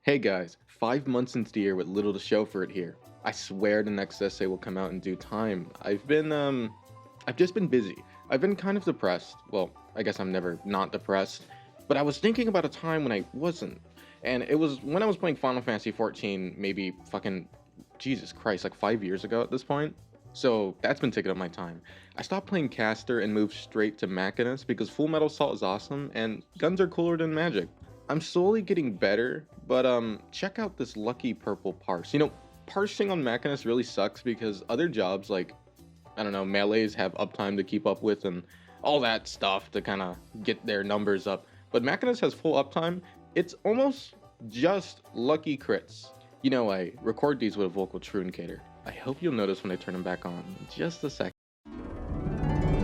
Hey guys, 5 months into the year with little to show for it here. I swear the next essay will come out in due time. I've just been busy. I've been kind of depressed. Well, I guess I'm never not depressed. But I was thinking about a time when I wasn't. And it was when I was playing Final Fantasy 14, maybe fucking, Jesus Christ, like 5 years ago at this point. So that's been taking up my time. I stopped playing Caster and moved straight to Machinist because Full Metal Assault is awesome and guns are cooler than magic. I'm slowly getting better, but check out this lucky purple parse. Parsing on Machinist really sucks because other jobs like, I don't know, melees have uptime to keep up with and all that stuff to kind of get their numbers up. But Machinist has full uptime. It's almost just lucky crits. I record these with a vocal truncator. I hope you'll notice when I turn them back on in just a second.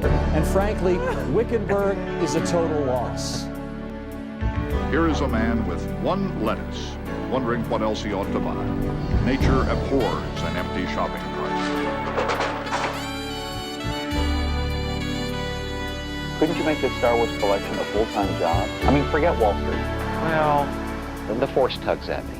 And frankly, Wickenburg is a total loss. Here is a man with one lettuce, wondering what else he ought to buy. Nature abhors an empty shopping cart. Couldn't you make this Star Wars collection a full-time job? I mean, forget Wall Street. Well, the Force tugs at me.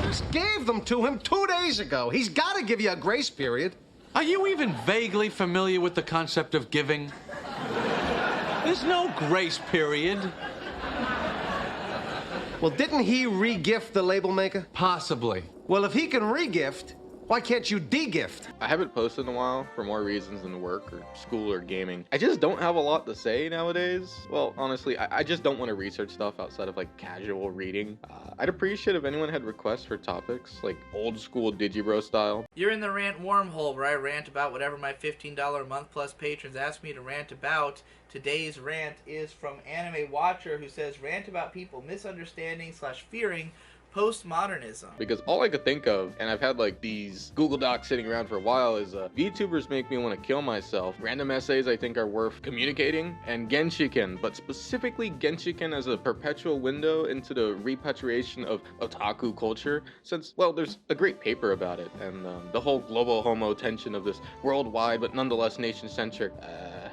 Just gave them to him 2 days ago. He's got to give you a grace period. Are you even vaguely familiar with the concept of giving? There's no grace period. Well, didn't he re-gift the label maker? Possibly. Well, if he can re-gift, why can't you de-gift? I haven't posted in a while for more reasons than work or school or gaming. I just don't have a lot to say nowadays. Well, honestly, I just don't want to research stuff outside of like casual reading. I'd appreciate if anyone had requests for topics, like old school Digibro style. You're in the rant wormhole where I rant about whatever my $15 a month plus patrons ask me to rant about. Today's rant is from Anime Watcher, who says, rant about people misunderstanding / fearing postmodernism. Because all I could think of, and I've had like these Google Docs sitting around for a while, is VTubers make me want to kill myself, random essays I think are worth communicating, and Genshiken, but specifically Genshiken as a perpetual window into the repatriation of otaku culture, since, well, there's a great paper about it, and the whole global homo tension of this worldwide but nonetheless nation-centric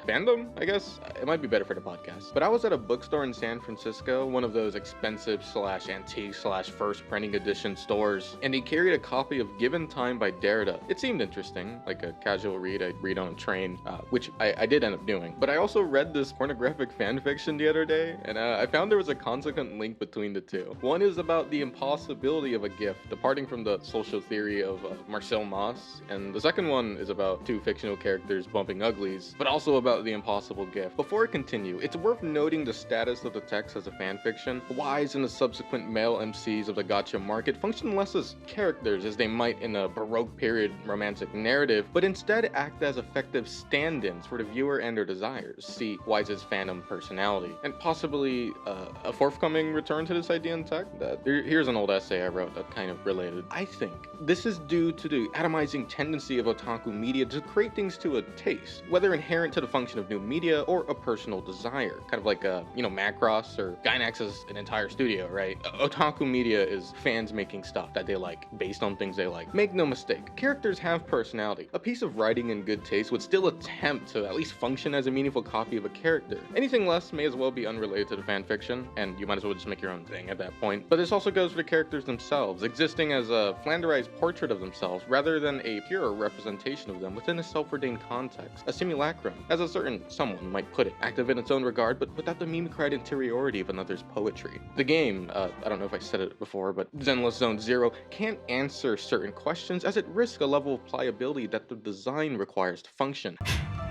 fandom, I guess. It might be better for the podcast. But I was at a bookstore in San Francisco, one of those expensive / antique / first printing edition stores, and he carried a copy of Given Time by Derrida. It seemed interesting, like a casual read I'd read on a train, which I did end up doing. But I also read this pornographic fan fiction the other day, and I found there was a consequent link between the two. One is about the impossibility of a gift, departing from the social theory of Marcel Mauss, and the second one is about two fictional characters bumping uglies, but also about the impossible gift. Before I continue, it's worth noting the status of the text as a fanfiction. Wise and the subsequent male MCs of the gacha market function less as characters as they might in a Baroque period romantic narrative, but instead act as effective stand-ins for the viewer and their desires. See Wise's fandom personality. And possibly a forthcoming return to this idea in tech. Here's an old essay I wrote that kind of related. I think this is due to the atomizing tendency of otaku media to create things to a taste, whether inherent to the function of new media or a personal desire. Kind of like Macross or Gainax is an entire studio, right? Otaku media is fans making stuff that they like based on things they like. Make no mistake, characters have personality. A piece of writing in good taste would still attempt to at least function as a meaningful copy of a character. Anything less may as well be unrelated to the fanfiction, and you might as well just make your own thing at that point. But this also goes for the characters themselves, existing as a flanderized portrait of themselves rather than a pure representation of them within a self-ordained context, a simulacrum, as a certain someone might put it, active in its own regard, but without the mimicried interiority of another's poetry. The game, I don't know if I said it before, but Zenless Zone Zero can't answer certain questions as it risks a level of pliability that the design requires to function.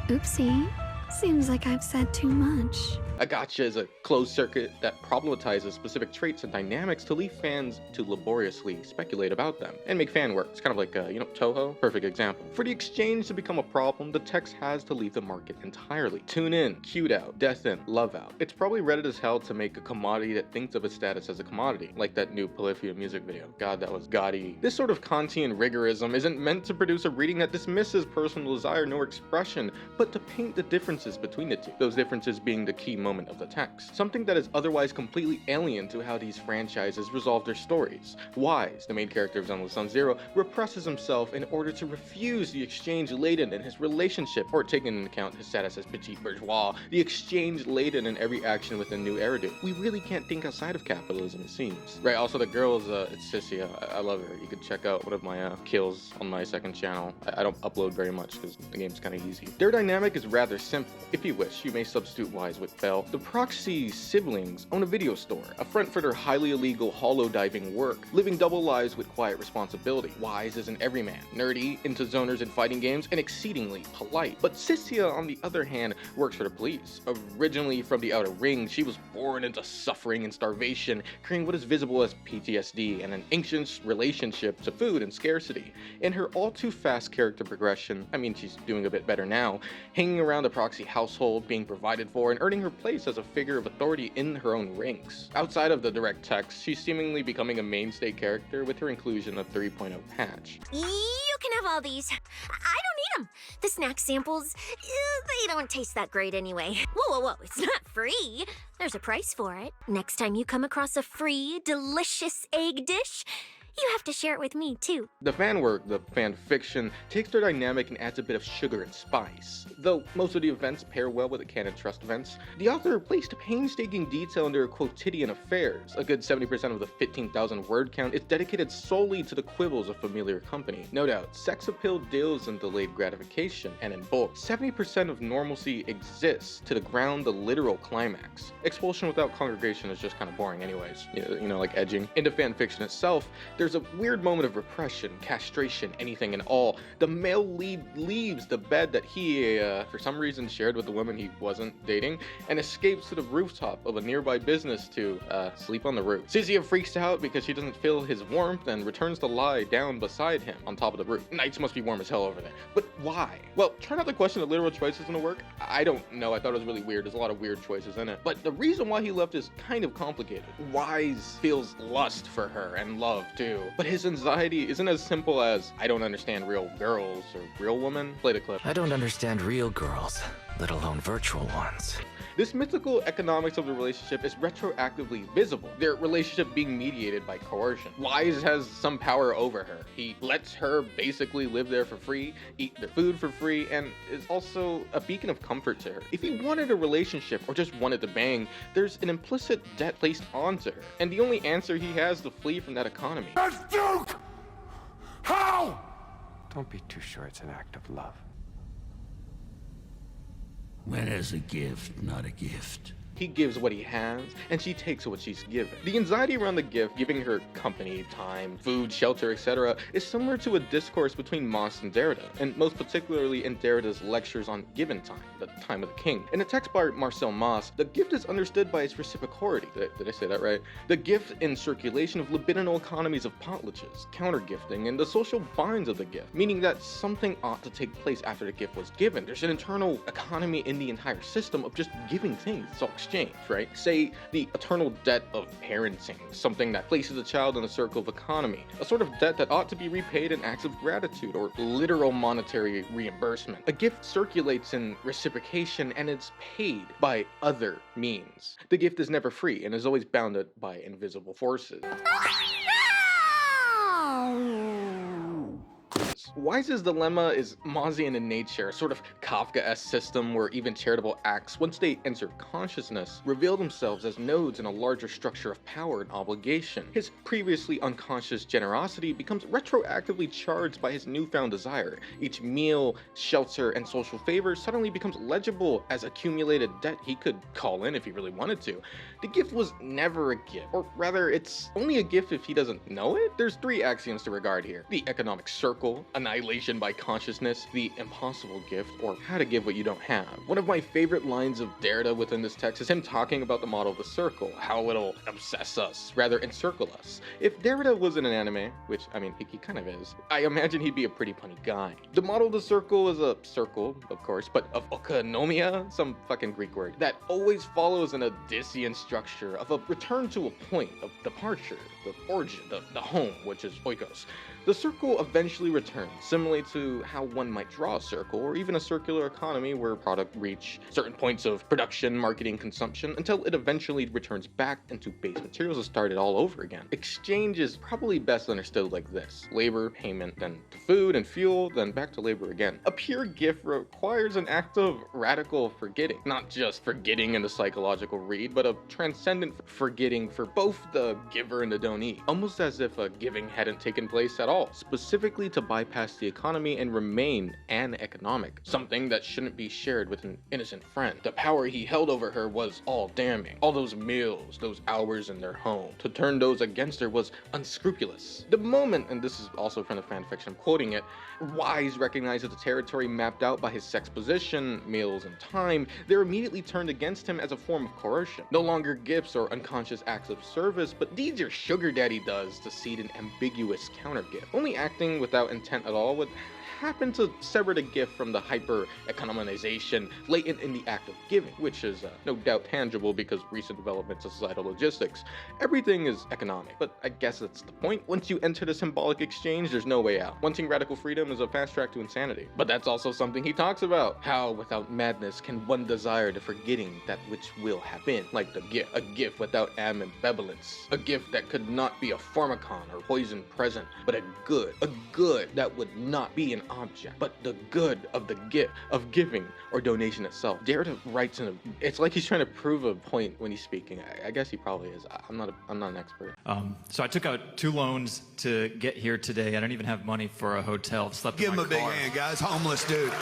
Oopsie. Seems like I've said too much. A gacha is a closed circuit that problematizes specific traits and dynamics to leave fans to laboriously speculate about them and make fan work. It's kind of like, Toho, perfect example. For the exchange to become a problem, the text has to leave the market entirely. Tune in, queued out, death in, love out. It's probably Reddit as hell to make a commodity that thinks of its status as a commodity, like that new Polyphia music video. God, that was gaudy. This sort of Kantian rigorism isn't meant to produce a reading that dismisses personal desire nor expression, but to paint the difference differences between the two, those differences being the key moment of the text. Something that is otherwise completely alien to how these franchises resolve their stories. Wise, the main character of Zenless Zone Zero, represses himself in order to refuse the exchange laden in his relationship, or taking into account his status as petit bourgeois, the exchange laden in every action within New Eridu. We really can't think outside of capitalism, it seems. Right, also the girl is, it's Sissia. I love her. You can check out one of my kills on my second channel. I don't upload very much because the game's kind of easy. Their dynamic is rather simple. If you wish, you may substitute Wise with Bell. The Proxy siblings own a video store, a front for their highly illegal holo-diving work, living double lives with quiet responsibility. Wise is an everyman, nerdy, into zoners and fighting games, and exceedingly polite. But Sissia, on the other hand, works for the police. Originally from the Outer Ring, she was born into suffering and starvation, creating what is visible as PTSD and an anxious relationship to food and scarcity. In her all-too-fast character progression, I mean, she's doing a bit better now, hanging around the Proxy household, being provided for, and earning her place as a figure of authority in her own ranks. Outside of the direct text, she's seemingly becoming a mainstay character with her inclusion of 3.0 patch. You can have all these. I don't need them. The snack samples, they don't taste that great anyway. Whoa, whoa, whoa, it's not free. There's a price for it. Next time you come across a free, delicious egg dish, you have to share it with me, too. The fan work, the fan fiction, takes their dynamic and adds a bit of sugar and spice. Though most of the events pair well with the canon trust events, the author placed painstaking detail in their quotidian affairs. A good 70% of the 15,000 word count is dedicated solely to the quibbles of familiar company. No doubt, sex appeal deals in delayed gratification, and in bulk, 70% of normalcy exists to the ground the literal climax. Expulsion without congregation is just kind of boring anyways, you know, like edging. In the fan fiction itself, there's a weird moment of repression, castration, anything and all. The male lead leaves the bed that he, for some reason, shared with the woman he wasn't dating, and escapes to the rooftop of a nearby business to, sleep on the roof. Sissia freaks out because she doesn't feel his warmth and returns to lie down beside him on top of the roof. Nights must be warm as hell over there. But why? Well, try not to question the literal choices in the work. I don't know, I thought it was really weird. There's a lot of weird choices in it. But the reason why he left is kind of complicated. Wise feels lust for her and love too. But his anxiety isn't as simple as, I don't understand real girls or real women. Play the clip. I don't understand real girls, let alone virtual ones. This mythical economics of the relationship is retroactively visible, their relationship being mediated by coercion. Wise has some power over her. He lets her basically live there for free, eat their food for free, and is also a beacon of comfort to her. If he wanted a relationship or just wanted to bang, there's an implicit debt placed onto her, and the only answer he has to flee from that economy. That's Duke! How? Don't be too sure it's an act of love. When is a gift not a gift? He gives what he has, and she takes what she's given. The anxiety around the gift, giving her company, time, food, shelter, etc., is similar to a discourse between Moss and Derrida, and most particularly in Derrida's lectures on Given Time, the time of the king. In a text by Marcel Mauss, the gift is understood by its reciprocity. Did I say that right? The gift in circulation of libidinal economies of potlaches, counter-gifting, and the social binds of the gift, meaning that something ought to take place after the gift was given. There's an internal economy in the entire system of just giving things. It's all exchange, right? Say the eternal debt of parenting, something that places a child in a circle of economy, a sort of debt that ought to be repaid in acts of gratitude or literal monetary reimbursement. A gift circulates in reciprocation and it's paid by other means. The gift is never free and is always bounded by invisible forces. Wise's dilemma is Mausian in nature, a sort of Kafka-esque system where even charitable acts, once they enter consciousness, reveal themselves as nodes in a larger structure of power and obligation. His previously unconscious generosity becomes retroactively charged by his newfound desire. Each meal, shelter, and social favor suddenly becomes legible as accumulated debt he could call in if he really wanted to. The gift was never a gift, or rather, it's only a gift if he doesn't know it. There's three axioms to regard here: the economic circle, annihilation by consciousness, the impossible gift, or how to give what you don't have. One of my favorite lines of Derrida within this text is him talking about the model of the circle, how it'll obsess us, rather encircle us. If Derrida was in an anime, which, I mean, he kind of is, I imagine he'd be a pretty punny guy. The model of the circle is a circle, of course, but of oikonomia, some fucking Greek word, that always follows an Odyssean structure of a return to a point of departure, the origin, the home, which is oikos. The circle eventually returns, similarly to how one might draw a circle, or even a circular economy where product reach certain points of production, marketing, consumption, until it eventually returns back into base materials and started all over again. Exchange is probably best understood like this: labor, payment, then to food and fuel, then back to labor again. A pure gift requires an act of radical forgetting. Not just forgetting in the psychological read, but a transcendent forgetting for both the giver and the donee. Almost as if a giving hadn't taken place at all, specifically to bypass the economy and remain economic, something that shouldn't be shared with an innocent friend. The power he held over her was all damning. All those meals, those hours in their home, to turn those against her was unscrupulous. The moment, and this is also from the fanfiction, I'm quoting it, Wise recognizes the territory mapped out by his sex position, meals, and time, they're immediately turned against him as a form of coercion. No longer gifts or unconscious acts of service, but deeds your sugar daddy does to seed an ambiguous counter gift. Only acting without intent at all would happen to sever the gift from the hyper-economization latent in the act of giving, which is no doubt tangible because recent developments of societal logistics. Everything is economic, but I guess that's the point. Once you enter the symbolic exchange, there's no way out. Wanting radical freedom is a fast track to insanity. But that's also something he talks about. How without madness can one desire the forgetting that which will have been, like the gift, a gift without ambivalence, a gift that could not be a pharmacon or poison present, but a good that would not be an object, but the good of the gift of giving or donation itself. Derrida writes it's like he's trying to prove a point when he's speaking. I guess he probably is. I'm not an expert. So I took out 2 loans to get here today. I don't even have money for a hotel. Slept Give in him my a big car. hand, guys. Homeless dude.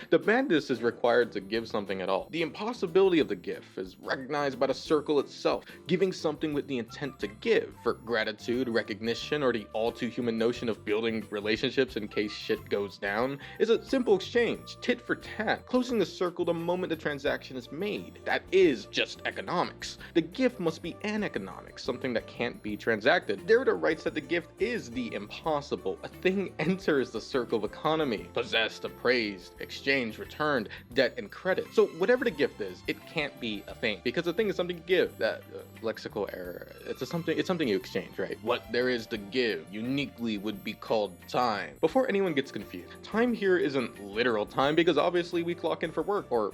The madness is required to give something at all. The impossibility of the gift is recognized by the circle itself. Giving something with the intent to give, for gratitude, recognition, or the all-too-human notion of building relationships in case shit goes down, is a simple exchange, tit for tat, closing the circle the moment the transaction is made. That is just economics. The gift must be aneconomic, something that can't be transacted. Derrida writes that the gift is the impossible. A thing enters the circle of economy, possessed, appraised, exchanged, returned, debt, and credit. So whatever the gift is, it can't be a thing, because a thing is something you give. That lexical error. It's something you exchange, right? What there is to give uniquely would be called time. Before anyone gets confused, time here isn't literal time, because obviously we clock in for work, or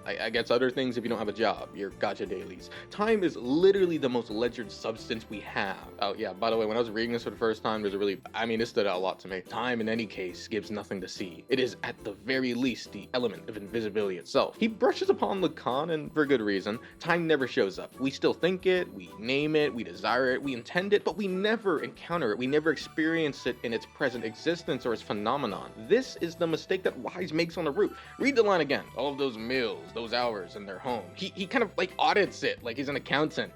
I guess other things if you don't have a job, your gotcha dailies. Time is literally the most ledgered substance we have. Oh yeah, by the way, when I was reading this for the first time, it stood out a lot to me. Time in any case gives nothing to see. It is at the very least the element of invisibility itself. He brushes upon Lacan, and for good reason. Time never shows up. We still think it, we name it, we desire it, we intend it, but we never encounter it. We never experience it in its present existence or its phenomenon. This is the mistake that Wise makes on the route. Read the line again. All of those meals, those hours in their home. He kind of like audits it like he's an accountant.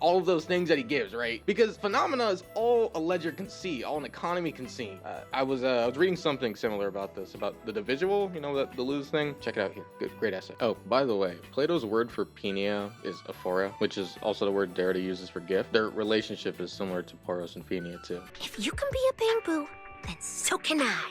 All of those things that he gives, right? Because phenomena is all a ledger can see, all an economy can see. I was reading something similar about this, about the divisual, the lose thing. Check it out here. Good, great essay. Oh, by the way, Plato's word for penia is aporia, which is also the word Derrida uses for gift. Their relationship is similar to poros and phenia too. If you can be a bamboo, then so can I.